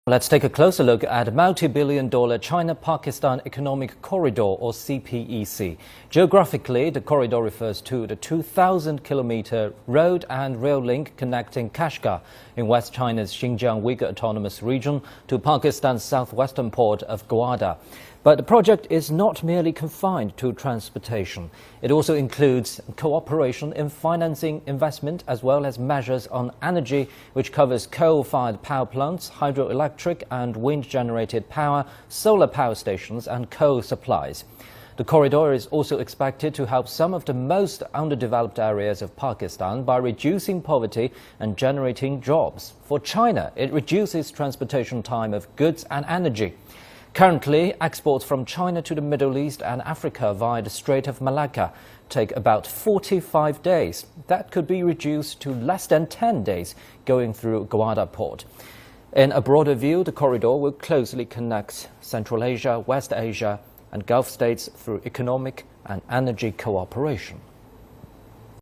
Let's take a closer look at multi-billion-dollar China-Pakistan Economic Corridor, or CPEC. Geographically, the corridor refers to the 2,000-kilometer road and rail link connecting Kashgar in West China's Xinjiang Uyghur Autonomous Region to Pakistan's southwestern port of Gwadar. But the project is not merely confined to transportation. It also includes cooperation in financing investment as well as measures on energy, which covers coal-fired power plants, hydroelectric and wind-generated power, solar power stations and coal supplies. The corridor is also expected to help some of the most underdeveloped areas of Pakistan by reducing poverty and generating jobs. For China, it reduces transportation time of goods and energy. Currently, exports from China to the Middle East and Africa via the Strait of Malacca take about 45 days. That could be reduced to less than 10 days going through Gwadar port. In a broader view, the corridor will closely connect Central Asia, West Asia and Gulf states through economic and energy cooperation.